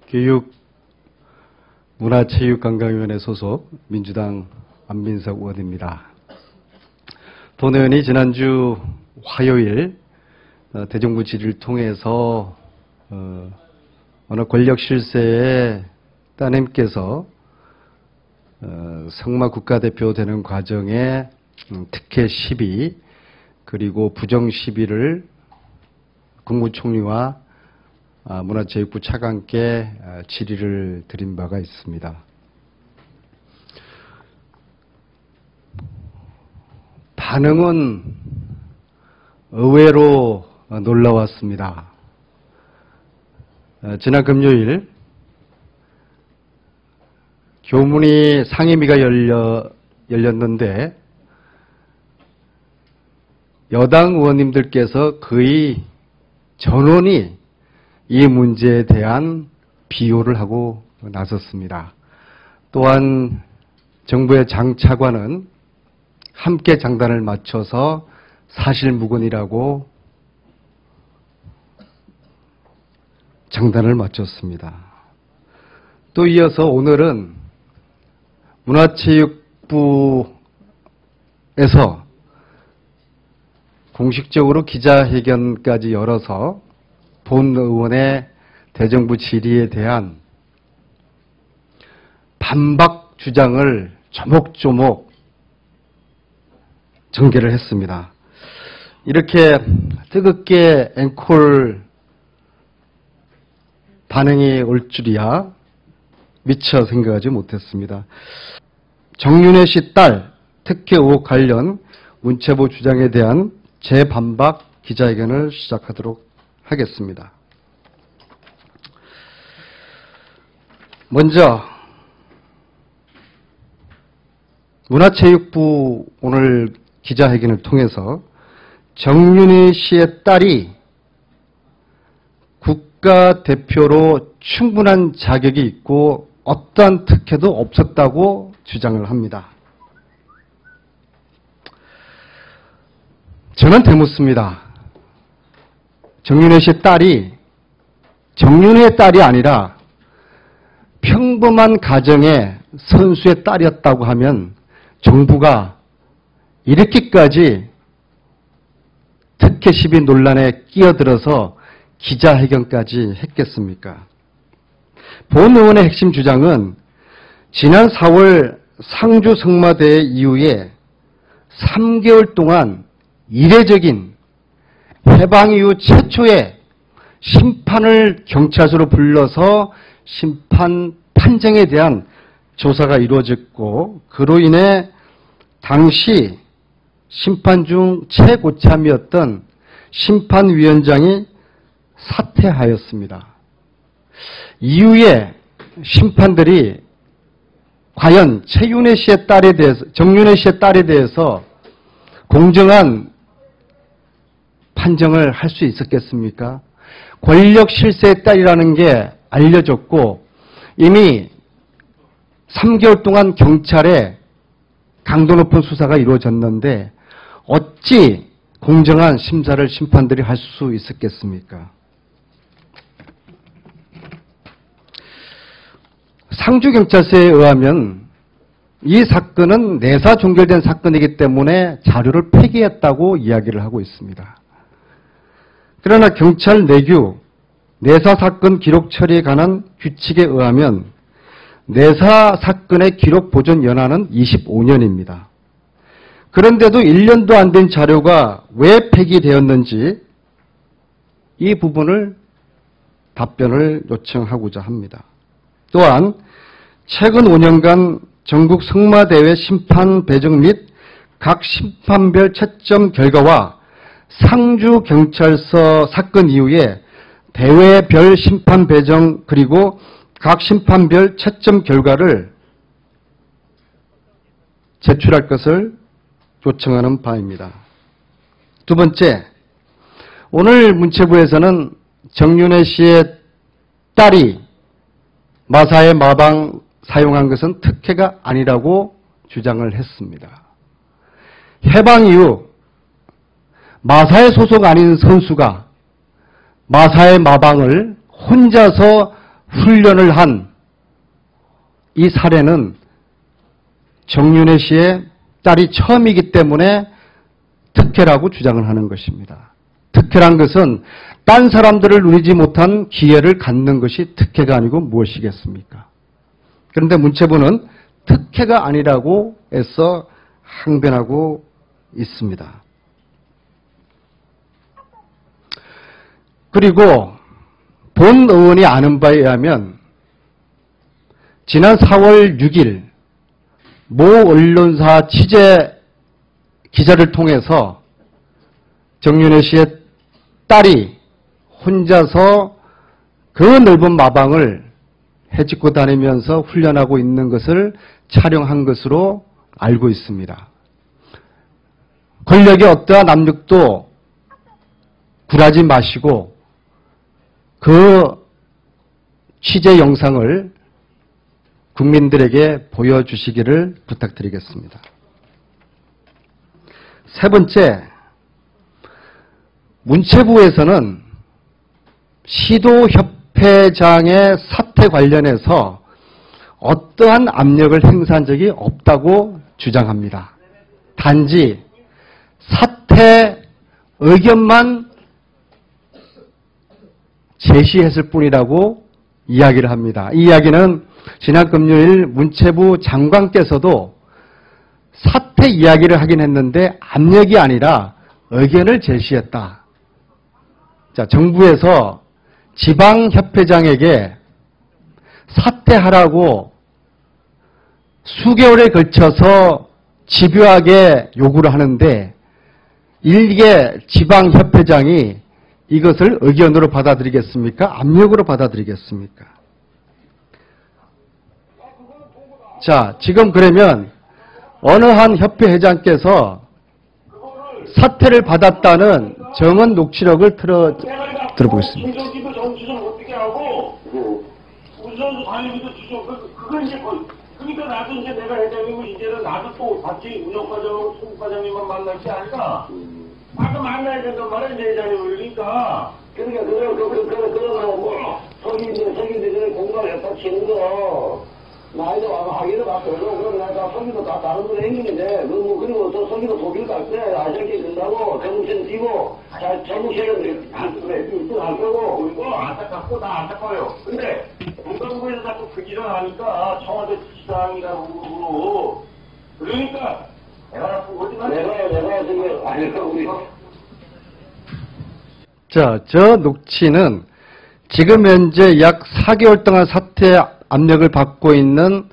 교육, 문화체육관광위원회 소속 민주당 안민석 의원입니다. 본 의원이 지난주 화요일 대정부 질의를 통해서 어느 권력 실세의 따님께서 성마 국가대표 되는 과정에 특혜 시비 그리고 부정 시비를 국무총리와 문화체육부 차관께 질의를 드린 바가 있습니다. 반응은 의외로 놀라웠습니다. 지난 금요일 교문위 상임위가 열렸는데 여당 의원님들께서 거의 전원이 이 문제에 대한 비호를 하고 나섰습니다. 또한 정부의 장 차관은 함께 장단을 맞춰서 사실무근이라고 장단을 맞췄습니다. 또 이어서 오늘은 문화체육부에서 공식적으로 기자회견까지 열어서 본 의원의 대정부 질의에 대한 반박 주장을 조목조목 전개를 했습니다. 이렇게 뜨겁게 앵콜 반응이 올 줄이야 미처 생각하지 못했습니다. 정윤회 씨 딸 특혜 의혹 관련 문체부 주장에 대한 재반박 기자회견을 시작하도록 하겠습니다. 먼저 문화체육부 오늘 기자회견을 통해서 정윤희 씨의 딸이 국가대표로 충분한 자격이 있고 어떠한 특혜도 없었다고 주장을 합니다. 저는 되묻습니다. 정윤회 씨의 딸이 정윤회의 딸이 아니라 평범한 가정의 선수의 딸이었다고 하면 정부가 이렇게까지 특혜 시비 논란에 끼어들어서 기자회견까지 했겠습니까? 본 의원의 핵심 주장은 지난 4월 상주 성마대회 이후에 3개월 동안 이례적인 해방 이후 최초의 심판을 경찰서로 불러서 심판 판정에 대한 조사가 이루어졌고 그로 인해 당시 심판 중 최고참이었던 심판위원장이 사퇴하였습니다. 이후에 심판들이 과연 최윤혜 씨의 딸에 대해서, 정윤혜 씨의 딸에 대해서 공정한 판정을 할 수 있었겠습니까? 권력 실세의 딸이라는 게 알려졌고 이미 3개월 동안 경찰에 강도 높은 수사가 이루어졌는데 어찌 공정한 심사를 심판들이 할 수 있었겠습니까? 상주경찰서에 의하면 이 사건은 내사 종결된 사건이기 때문에 자료를 폐기했다고 이야기를 하고 있습니다. 그러나 경찰 내규 내사 사건 기록 처리에 관한 규칙에 의하면 내사 사건의 기록 보존 연한은 25년입니다. 그런데도 1년도 안 된 자료가 왜 폐기되었는지 이 부분을 답변을 요청하고자 합니다. 또한 최근 5년간 전국 성마대회 심판 배정 및 각 심판별 채점 결과와 상주경찰서 사건 이후에 대회별 심판 배정 그리고 각 심판별 채점 결과를 제출할 것을 요청하는 바입니다. 두 번째, 오늘 문체부에서는 정윤회 씨의 딸이 마사의 마방 사용한 것은 특혜가 아니라고 주장을 했습니다. 해방 이후 마사의 소속 아닌 선수가 마사의 마방을 혼자서 훈련을 한 이 사례는 정윤회 씨의 딸이 처음이기 때문에 특혜라고 주장을 하는 것입니다. 특혜란 것은 딴 사람들을 누리지 못한 기회를 갖는 것이 특혜가 아니고 무엇이겠습니까? 그런데 문체부는 특혜가 아니라고 애써 항변하고 있습니다. 그리고 본 의원이 아는 바에 의하면 지난 4월 6일 모 언론사 취재 기자를 통해서 정윤회 씨의 딸이 혼자서 그 넓은 마방을 헤집고 다니면서 훈련하고 있는 것을 촬영한 것으로 알고 있습니다. 권력의 어떠한 압력도 굴하지 마시고 그 취재 영상을 국민들에게 보여주시기를 부탁드리겠습니다. 세 번째, 문체부에서는 시도협회장의 사태 관련해서 어떠한 압력을 행사한 적이 없다고 주장합니다. 단지 사태 의견만 제시했을 뿐이라고 이야기를 합니다. 이 이야기는 지난 금요일 문체부 장관께서도 사태 이야기를 하긴 했는데 압력이 아니라 의견을 제시했다. 자, 정부에서 지방협회장에게 사퇴하라고 수개월에 걸쳐서 집요하게 요구를 하는데 일개 지방협회장이 이것을 의견으로 받아들이겠습니까? 압력으로 받아들이겠습니까? 자, 지금 그러면 어느 한 협회 회장께서 사퇴를 받았다는 정원 녹취록을 들어보겠습니다. 우선도 정치를 어떻게 하고 우선도 달리기도 주죠. 그걸 이제 그러니까 나도 이제 내가 회장이고 이제는 나도 또 같이 운영과장하고 총과장님만 만날 게 아니라 아까 만나야 된단 말이야 이제 회장님을 그러니까 뭐 성인들이 공감했다 치는 거 나이도 와서 하기도 맞고 그럼 내가 성기도 다 다른 데로 행기는데 그리고 저 성기도 독일 갈 때 아시아게 된다고 정신 뛰고 정신을 그래 1등 할 거고 그리고 안타깝고 다 안타까워요. 근데 문방구에서 자꾸 그 일을 하니까 청와대 시장이라고 그러니까 내가 나쁜 거지만 내가 지금 아니까 우리 자, 저 녹취는 지금 현재 약 4개월 동안 사퇴 압력을 받고 있는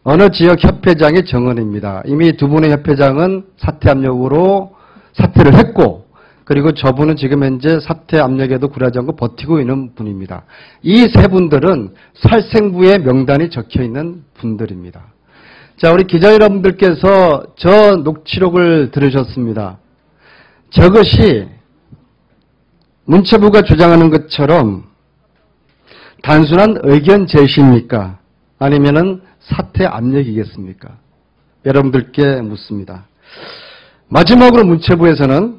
어느 지역 협회장의 정언입니다. 이미 두 분의 협회장은 사퇴 압력으로 사퇴를 했고 그리고 저분은 지금 현재 사퇴 압력에도 굴하지 않고 버티고 있는 분입니다. 이 세 분들은 살생부의 명단이 적혀 있는 분들입니다. 자, 우리 기자 여러분들께서 저 녹취록을 들으셨습니다. 저것이 문체부가 주장하는 것처럼 단순한 의견 제시입니까? 아니면은 사퇴 압력이겠습니까? 여러분들께 묻습니다. 마지막으로 문체부에서는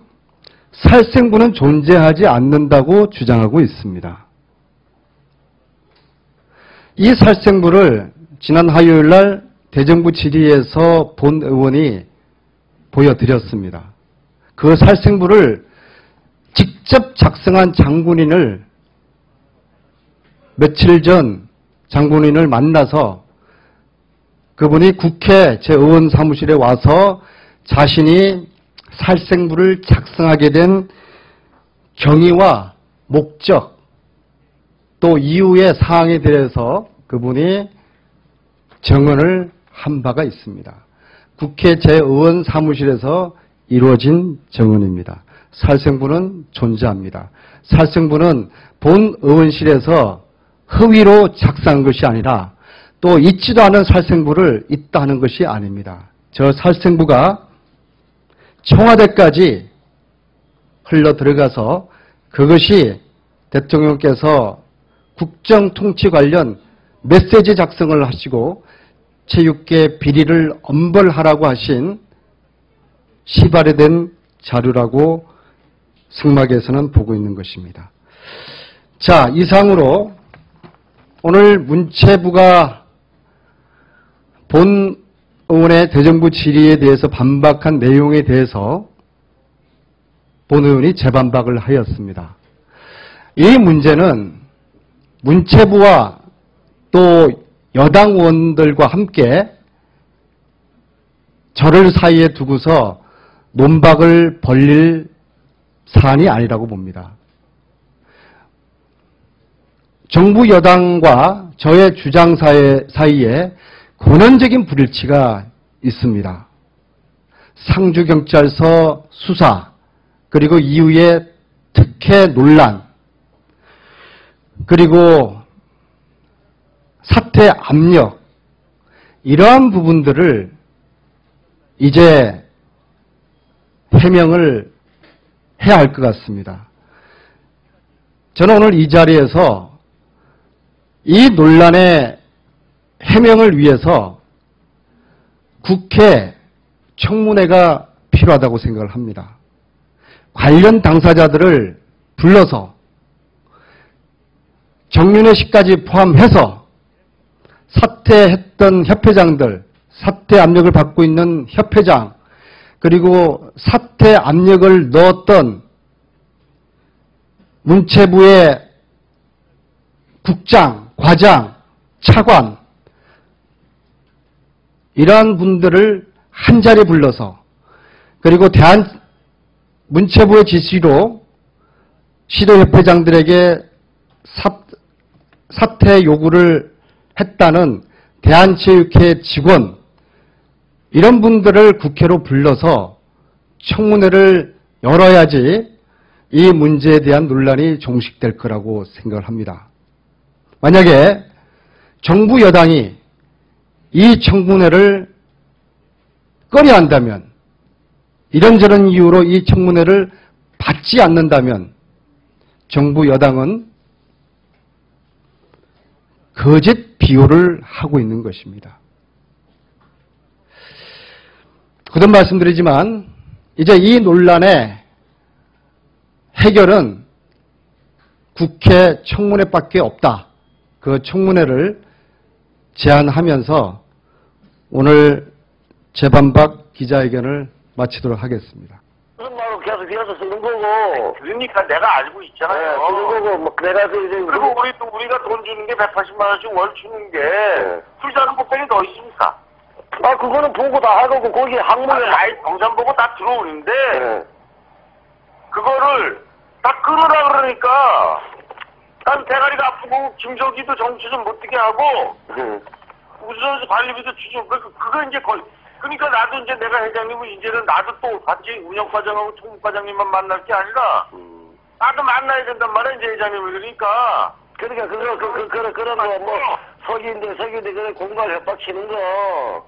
살생부는 존재하지 않는다고 주장하고 있습니다. 이 살생부를 지난 화요일 날 대정부 질의에서 본 의원이 보여드렸습니다. 그 살생부를 직접 작성한 장군인을 며칠 전 장군인을 만나서 그분이 국회 제 의원 사무실에 와서 자신이 살생부를 작성하게 된 경위와 목적 또 이후의 사항에 대해서 그분이 정언을 한 바가 있습니다. 국회 제 의원 사무실에서 이루어진 정언입니다. 살생부는 존재합니다. 살생부는 본 의원실에서 허위로 작성한 것이 아니라 또 있지도 않은 살생부를 있다 하는 것이 아닙니다. 저 살생부가 청와대까지 흘러 들어가서 그것이 대통령께서 국정통치 관련 메시지 작성을 하시고 체육계 비리를 엄벌하라고 하신 시발이 된 자료라고 승막에서는 보고 있는 것입니다. 자, 이상으로 오늘 문체부가 본 의원의 대정부 질의에 대해서 반박한 내용에 대해서 본 의원이 재반박을 하였습니다. 이 문제는 문체부와 또 여당 의원들과 함께 저를 사이에 두고서 논박을 벌릴 사안이 아니라고 봅니다. 정부 여당과 저의 주장 사이에 근원적인 불일치가 있습니다. 상주경찰서 수사, 그리고 이후에 특혜 논란, 그리고 사퇴 압력, 이러한 부분들을 이제 해명을 해야 할 것 같습니다. 저는 오늘 이 자리에서 이 논란의 해명을 위해서 국회 청문회가 필요하다고 생각을 합니다. 관련 당사자들을 불러서 정윤회 씨까지 포함해서 사퇴했던 협회장들, 사퇴 압력을 받고 있는 협회장, 그리고 사퇴 압력을 넣었던 문체부의 국장, 과장, 차관, 이러한 분들을 한자리에 불러서, 그리고 문체부의 지시로 시도협회장들에게 사퇴 요구를 했다는 대한체육회 직원, 이런 분들을 국회로 불러서 청문회를 열어야지 이 문제에 대한 논란이 종식될 거라고 생각을 합니다. 만약에 정부 여당이 이 청문회를 꺼려 한다면, 이런저런 이유로 이 청문회를 받지 않는다면 정부 여당은 거짓 비호를 하고 있는 것입니다. 거듭 말씀드리지만 이제 이 논란의 해결은 국회 청문회밖에 없다. 그 청문회를 제안하면서 오늘 재반박 기자회견을 마치도록 하겠습니다. 그런 말을 계속 이어서 쓰는 거고. 그러니까 내가 알고 있잖아요. 네, 그런 거고, 뭐, 내가 이제. 그리고 우리가 돈 주는 게 180만 원씩 월 주는 게, 술자는 복병이 더 있습니까? 아, 그거는 보고 다 하고, 거기 항목에. 나이 정산 보고 다 들어오는데, 네. 그거를 다 끊으라 그러니까, 난 대가리가 아프고, 김석희도 정치 좀 못되게 하고, 우주선수 관리비도 주죠. 그거 이제 거의, 그러니까 나도 이제 내가 회장님은 이제는 나도 또 같이 운영과장하고 총무과장님만 만날 게 아니라, 나도 만나야 된단 말이야, 이제 회장님을. 그러니까. 그러니까, 그런 거, 뭐, 석인데, 그래, 공갈 협박 치는 거,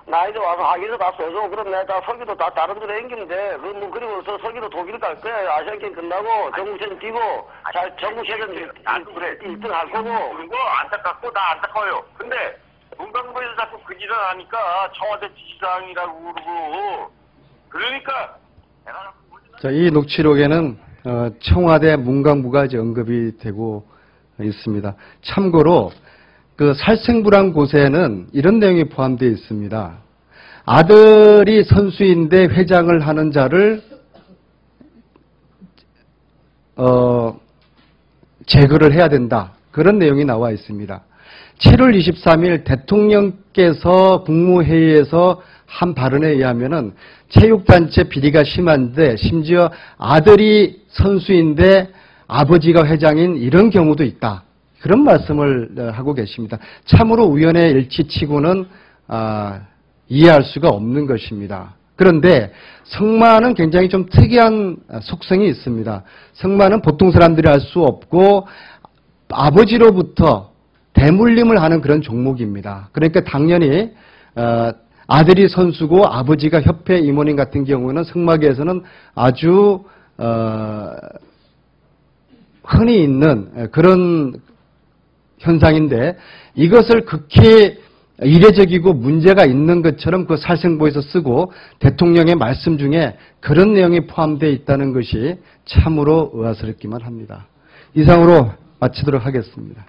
나이도 와서 하기도 다 써줘. 그럼 내가 다 석이도 다 다른 데로 옮기는데, 그리고 석이도 독일 갈 거야. 아시안게임 끝나고, 전국체전 뛰고, 전국체전 나도 그래. 1등 할 거고. 그리고 안타깝고, 나 안타까워요. 근데, 문광부에서 자꾸 그 일을 하니까 청와대 지시사항이라고 그러고, 그러니까, 내가 자, 이 녹취록에는 청와대 문광부가 이제 언급이 되고 있습니다. 참고로 그 살생부란 곳에는 이런 내용이 포함되어 있습니다. 아들이 선수인데 회장을 하는 자를 제거를 해야 된다. 그런 내용이 나와 있습니다. 7월 23일 대통령께서 국무회의에서 한 발언에 의하면은 체육단체 비리가 심한데 심지어 아들이 선수인데 아버지가 회장인 이런 경우도 있다. 그런 말씀을 하고 계십니다. 참으로 우연의 일치치고는 이해할 수가 없는 것입니다. 그런데 성마는 굉장히 좀 특이한 속성이 있습니다. 성마는 보통 사람들이 할 수 없고 아버지로부터 대물림을 하는 그런 종목입니다. 그러니까 당연히 아들이 선수고 아버지가 협회 임원인 같은 경우는 성마계에서는 아주 흔히 있는 그런 현상인데 이것을 극히 이례적이고 문제가 있는 것처럼 그 살생부에서 쓰고 대통령의 말씀 중에 그런 내용이 포함되어 있다는 것이 참으로 의아스럽기만 합니다. 이상으로 마치도록 하겠습니다.